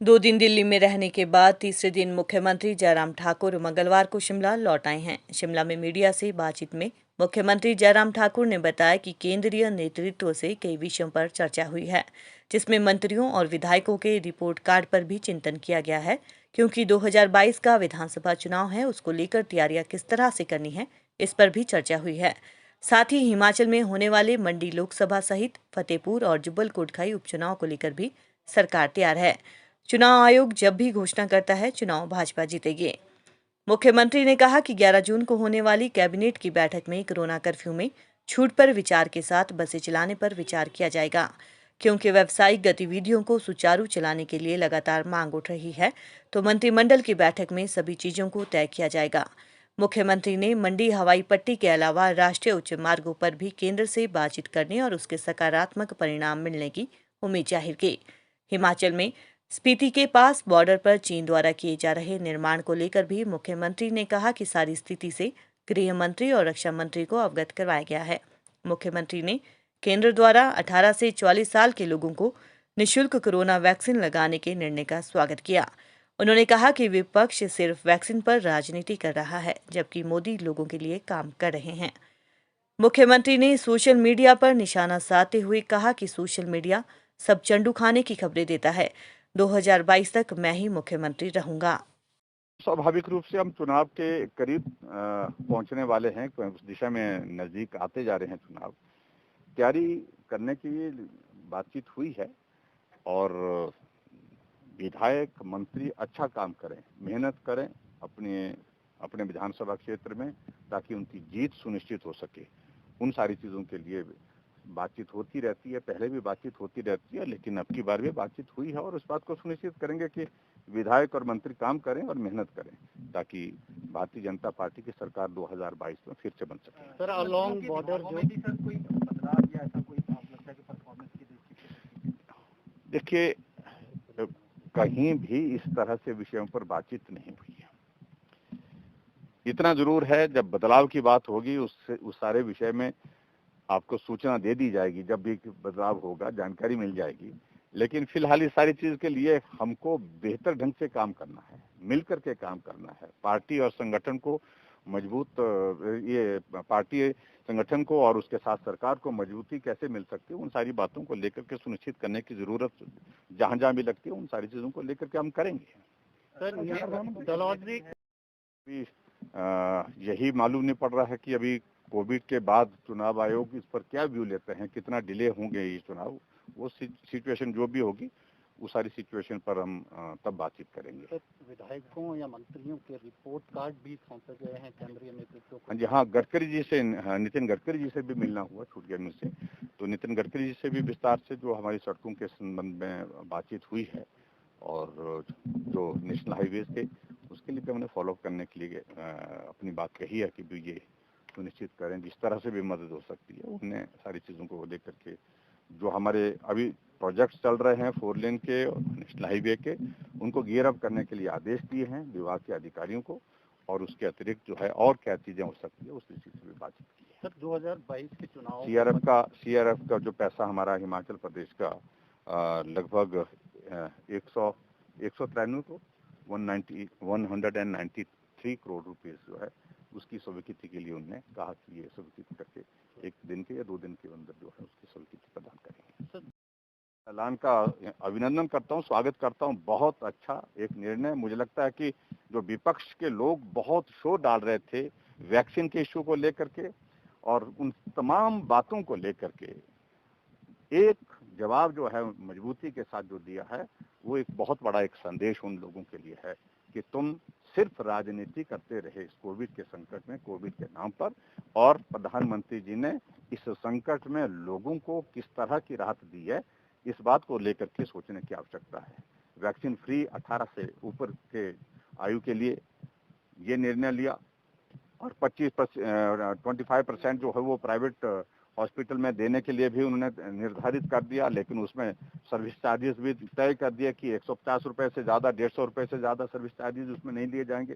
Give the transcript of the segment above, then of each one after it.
2 दिन दिल्ली में रहने के बाद तीसरे दिन मुख्यमंत्री जयराम ठाकुर मंगलवार को शिमला लौट आए हैं। शिमला में मीडिया से बातचीत में मुख्यमंत्री जयराम ठाकुर ने बताया कि केंद्रीय नेतृत्व से कई विषयों पर चर्चा हुई है, जिसमें मंत्रियों और विधायकों के रिपोर्ट कार्ड पर भी चिंतन किया गया है, क्योंकि 2022 का विधानसभा चुनाव है, उसको लेकर तैयारियां किस तरह से करनी है, इस पर भी चर्चा हुई है। साथ ही हिमाचल में होने वाले मंडी लोकसभा सहित फतेहपुर और जुब्बल कोटखाई उपचुनाव को लेकर भी सरकार तैयार है। चुनाव आयोग जब भी घोषणा करता है, चुनाव भाजपा जीतेगी। मुख्यमंत्री ने कहा कि 11 जून को होने वाली कैबिनेट की बैठक में कोरोना कर्फ्यू में छूट पर विचार के साथ बसें चलाने पर विचार किया जाएगा, क्योंकि व्यावसायिक गतिविधियों को सुचारू चलाने के लिए लगातार मांग उठ रही है, तो मंत्रिमंडल की बैठक में सभी चीजों को तय किया जाएगा। मुख्यमंत्री ने मंडी हवाई पट्टी के अलावा राष्ट्रीय उच्च मार्गों पर भी केंद्र से बातचीत करने और उसके सकारात्मक परिणाम मिलने की उम्मीद जाहिर की। हिमाचल में स्पीति के पास बॉर्डर पर चीन द्वारा किए जा रहे निर्माण को लेकर भी मुख्यमंत्री ने कहा कि सारी स्थिति से गृह मंत्री और रक्षा मंत्री को अवगत करवाया गया है। मुख्यमंत्री ने केंद्र द्वारा 18 से 44 साल के लोगों को निःशुल्क कोरोना वैक्सीन लगाने के निर्णय का स्वागत किया। उन्होंने कहा कि विपक्ष सिर्फ वैक्सीन पर राजनीति कर रहा है, जबकि मोदी लोगों के लिए काम कर रहे हैं। मुख्यमंत्री ने सोशल मीडिया पर निशाना साधते हुए कहा कि सोशल मीडिया सब चंडू खाने की खबरें देता है। 2022 तक मैं ही मुख्यमंत्री रहूंगा। स्वाभाविक रूप से हम चुनाव के करीब पहुंचने वाले हैं, उस दिशा में नजदीक आते जा रहे हैं। चुनाव तैयारी करने की बातचीत हुई है और विधायक मंत्री अच्छा काम करें, मेहनत करें अपने विधानसभा क्षेत्र में, ताकि उनकी जीत सुनिश्चित हो सके। उन सारी चीजों के लिए बातचीत होती रहती है, पहले भी बातचीत होती रहती है, लेकिन अब की बार भी बातचीत हुई है और उस बात को सुनिश्चित करेंगे कि विधायक और मंत्री काम करें और मेहनत करें, ताकि भारतीय जनता पार्टी की सरकार 2022 में फिर से बन सके। सर, अलोंग बॉर्डर जो कोई बदलाव या ऐसा कोई लगता है कि परफॉर्मेंस की दृष्टि से, देखिए, कहीं भी इस तरह से विषयों पर बातचीत नहीं हुई है। इतना जरूर है, जब बदलाव की बात होगी उस सारे विषय में आपको सूचना दे दी जाएगी। जब भी बदलाव होगा जानकारी मिल जाएगी, लेकिन फिलहाल इस सारी चीज के लिए हमको बेहतर ढंग से काम करना है, मिलकर के काम करना है। पार्टी और संगठन को मजबूत, ये पार्टी संगठन को और उसके साथ सरकार को मजबूती कैसे मिल सकती है, उन सारी बातों को लेकर के सुनिश्चित करने की जरूरत जहां जहां भी लगती है, उन सारी चीजों को लेकर के हम करेंगे। सर, यही मालूम नहीं पड़ रहा है कि अभी कोविड के बाद चुनाव आयोग इस पर क्या व्यू लेते हैं, कितना डिले होंगे ये चुनाव। वो सिचुएशन जो भी होगी, वो सारी सिचुएशन पर हम तब बातचीत करेंगे। तो विधायकों या मंत्रियों के रिपोर्ट कार्ड भी सौंपे गए हैं केंद्रीय नेतृत्व को। हाँ जी, हाँ, गडकरी जी से, नितिन गडकरी जी से भी मिलना हुआ, छूट गया मुझसे। तो नितिन गडकरी जी से भी विस्तार से जो हमारी सड़कों के संबंध में बातचीत हुई है और जो नेशनल हाईवे थे उसके लिए हमने फॉलोअप करने के लिए अपनी बात कही है कि ये सुनिश्चित करें जिस तरह से भी मदद हो सकती है। उन्हें सारी चीज़ों को लेकर के जो हमारे अभी प्रोजेक्ट्स चल रहे हैं 4 लेन के और नेशनल हाईवे के, उनको गियर अप करने के लिए आदेश दिए हैं विभाग के अधिकारियों को, और उसके अतिरिक्त जो है और क्या चीज़ें हो सकती है उस चीज़ से भी बातचीत की है। सर, 2022 के चुनाव सीआरएफ का जो पैसा हमारा हिमाचल प्रदेश का लगभग 193 को 193 करोड़ रुपए जो है उसकी स्वीकृति के लिए उन्होंने कहा कि ये स्वीकृति करके 1 दिन के या 2 दिन के अंदर जो है उसकी स्वीकृति प्रदान करेंगे। ऐलान का अभिनंदन करता हूँ, स्वागत करता हूँ। बहुत अच्छा एक निर्णय। मुझे लगता है कि जो विपक्ष के लोग बहुत शोर डाल रहे थे वैक्सीन के इश्यू को लेकर के और उन तमाम बातों को लेकर के, एक जवाब जो है मजबूती के साथ जो दिया है, वो एक बहुत बड़ा एक संदेश उन लोगों के लिए है कि तुम सिर्फ राजनीति करते रहे इस कोविड के संकट में, कोविड के नाम पर, और प्रधानमंत्री जी ने इस संकट में लोगों को किस तरह की राहत दी है, इस बात को लेकर के सोचने की आवश्यकता है। वैक्सीन फ्री 18 से ऊपर के आयु के लिए ये निर्णय लिया और 25% जो है वो प्राइवेट हॉस्पिटल में देने के लिए भी उन्होंने निर्धारित कर दिया, लेकिन उसमें सर्विस चार्जेस भी तय कर दिया कि 150 रुपए से ज्यादा, 150 रुपए से ज्यादा सर्विस चार्जेस उसमें नहीं लिए जाएंगे।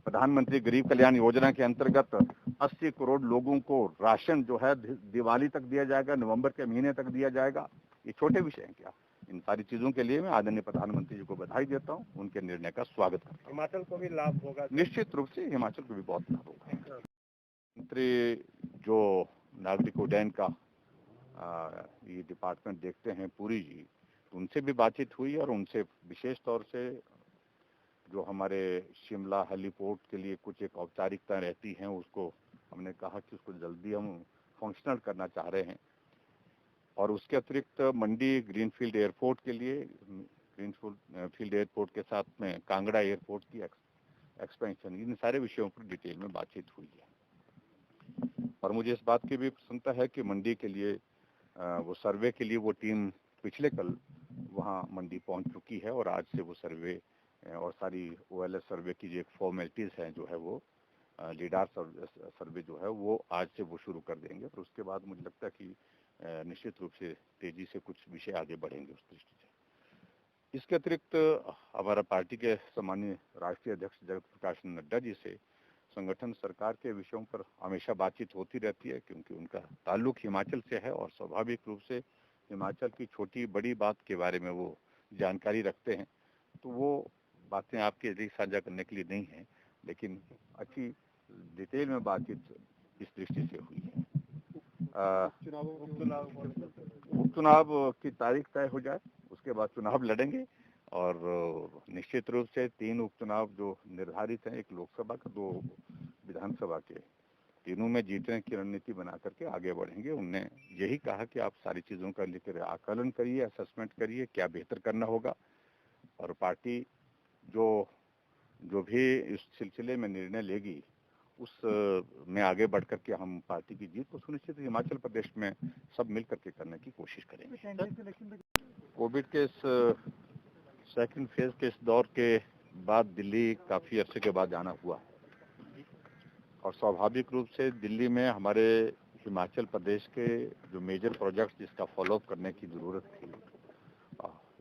प्रधानमंत्री गरीब कल्याण योजना के अंतर्गत 80 करोड़ लोगों को राशन जो है दिवाली तक दिया जाएगा, नवंबर के महीने तक दिया जाएगा। ये छोटे विषय हैं क्या? इन सारी चीजों के लिए मैं आदरणीय प्रधानमंत्री जी को बधाई देता हूँ, उनके निर्णय का स्वागत करता हूँ। हिमाचल को भी लाभ होगा? निश्चित रूप से हिमाचल को भी बहुत लाभ होगा। मंत्री जो नागरिक उड्डयन का ये डिपार्टमेंट देखते हैं पुरी जी, उनसे भी बातचीत हुई और उनसे विशेष तौर से जो हमारे शिमला हेलीपोर्ट के लिए कुछ एक औपचारिकता रहती हैं, उसको हमने कहा कि उसको जल्दी हम फंक्शनल करना चाह रहे हैं। और उसके अतिरिक्त मंडी ग्रीनफील्ड एयरपोर्ट के लिए, ग्रीनफील्ड एयरपोर्ट के साथ में कांगड़ा एयरपोर्ट की एक्सपेंशन, इन सारे विषयों पर डिटेल में बातचीत हुई है। और मुझे इस बात की भी प्रसन्नता है कि मंडी के लिए वो सर्वे के लिए वो टीम पिछले कल वहाँ मंडी पहुँच चुकी है और आज से वो सर्वे और सारी OLS सर्वे की जो एक फॉर्मेलिटीज हैं जो है वो लीडार सर्वे जो है वो आज से वो शुरू कर देंगे। फिर उसके बाद मुझे लगता है कि निश्चित रूप से तेजी से कुछ विषय आगे बढ़ेंगे उस दृष्टि से। इसके अतिरिक्त हमारा पार्टी के सम्मानीय राष्ट्रीय अध्यक्ष जगत प्रकाश नड्डा जी से संगठन सरकार के विषयों पर हमेशा बातचीत होती रहती है, क्योंकि उनका ताल्लुक हिमाचल से है और स्वाभाविक रूप से हिमाचल की छोटी बड़ी बात के बारे में वो जानकारी रखते हैं। तो वो बातें आपके लिए साझा करने के लिए नहीं है, लेकिन अच्छी डिटेल में बातचीत इस दृष्टि से हुई है। उपचुनाव की तारीख तय हो जाए, उसके बाद चुनाव लड़ेंगे और निश्चित रूप से 3 उपचुनाव जो निर्धारित हैं, एक लोकसभा का, 2 विधानसभा के, तीनों में जीतने की रणनीति बना करके आगे बढ़ेंगे। उनने यही कहा कि आप सारी चीजों का लेकर आकलन करिए, असेसमेंट करिए, क्या बेहतर करना होगा, और पार्टी जो भी इस सिलसिले में निर्णय लेगी उस में आगे बढ़ करके हम पार्टी की जीत को सुनिश्चित हिमाचल प्रदेश में सब मिल करके करने की कोशिश करेंगे। कोविड के इस सेकंड फेज के इस दौर के बाद दिल्ली काफी अरसे के बाद जाना हुआ और स्वाभाविक रूप से दिल्ली में हमारे हिमाचल प्रदेश के जो मेजर प्रोजेक्ट्स जिसका फॉलोअप करने की जरूरत थी,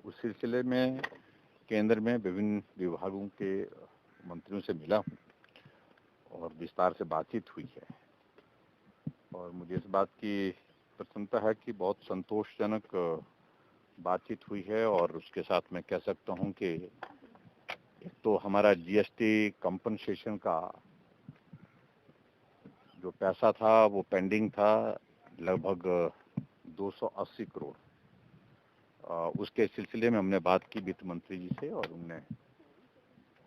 उस सिलसिले में केंद्र में विभिन्न विभागों के मंत्रियों से मिला हूँ और विस्तार से बातचीत हुई है। और मुझे इस बात की प्रसन्नता है कि बहुत संतोषजनक बातचीत हुई है। और उसके साथ मैं कह सकता हूँ कि एक तो हमारा GST कंपनसेशन का जो पैसा था वो पेंडिंग था, लगभग 280 करोड़। उसके सिलसिले में हमने बात की वित्त मंत्री जी से और उनने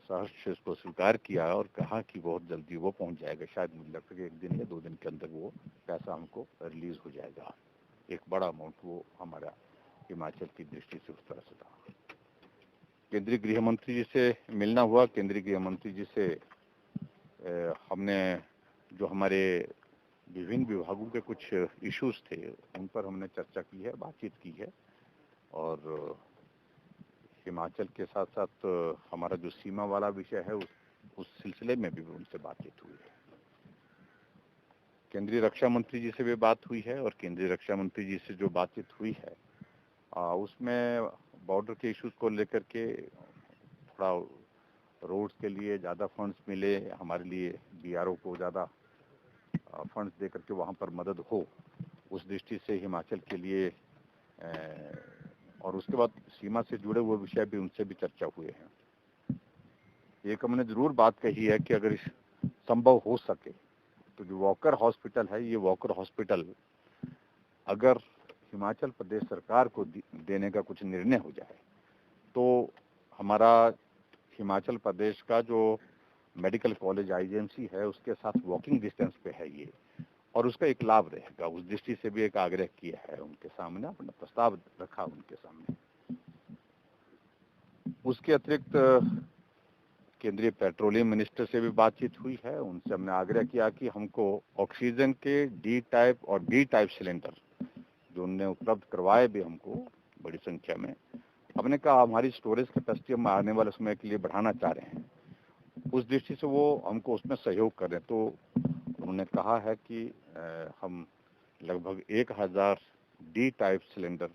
सहर्ष से इसको स्वीकार किया और कहा कि बहुत जल्दी वो पहुंच जाएगा। शायद मुझे लगता है कि 1 दिन या 2 दिन के अंदर वो पैसा हमको रिलीज हो जाएगा। एक बड़ा अमाउंट वो हमारा हिमाचल की दृष्टि से उस तरह से था। केंद्रीय गृह मंत्री जी से मिलना हुआ। केंद्रीय गृह मंत्री जी से हमने जो हमारे विभिन्न विभागों के कुछ इश्यूज थे उन पर हमने चर्चा की है, बातचीत की है। और हिमाचल के साथ साथ हमारा जो सीमा वाला विषय है उस सिलसिले में भी उनसे बातचीत हुई है। केंद्रीय रक्षा मंत्री जी से भी बात हुई है और केंद्रीय रक्षा मंत्री जी से जो बातचीत हुई है उसमें बॉर्डर के इश्यूज को लेकर के थोड़ा रोड्स के लिए ज़्यादा फंड्स मिले, हमारे लिए BRO को ज़्यादा फंड्स दे करके वहाँ पर मदद हो, उस दृष्टि से हिमाचल के लिए और उसके बाद सीमा से जुड़े हुए विषय भी उनसे भी चर्चा हुए हैं। एक हमने जरूर बात कही है कि अगर संभव हो सके तो जो वॉकर हॉस्पिटल है, ये वॉकर हॉस्पिटल अगर हिमाचल प्रदेश सरकार को देने का कुछ निर्णय हो जाए तो हमारा हिमाचल प्रदेश का जो मेडिकल कॉलेज IGMC है उसके साथ वॉकिंग डिस्टेंस पे है ये, और उसका एक लाभ रहेगा। उस दृष्टि से भी एक आग्रह किया है उनके सामने, अपना प्रस्ताव रखा उनके सामने। उसके अतिरिक्त केंद्रीय पेट्रोलियम मिनिस्टर से भी बातचीत हुई है। उनसे हमने आग्रह किया कि हमको ऑक्सीजन के D टाइप और B टाइप सिलेंडर जो उनने उपलब्ध करवाए भी हमको बड़ी संख्या में, हमने कहा हमारी स्टोरेज कैपेसिटी हम आने वाले समय के लिए बढ़ाना चाह रहे हैं, उस दृष्टि से वो हमको उसमें सहयोग करें। तो उन्होंने कहा है कि हम लगभग 1000 D type cylinder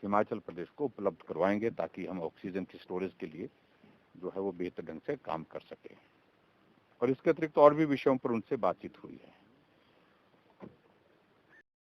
Himachal Pradesh को उपलब्ध करवाएंगे ताकि हम ऑक्सीजन की स्टोरेज के लिए जो है वो बेहतर ढंग से काम कर सके। और इसके अतिरिक्त और भी विषयों पर उनसे बातचीत हुई है।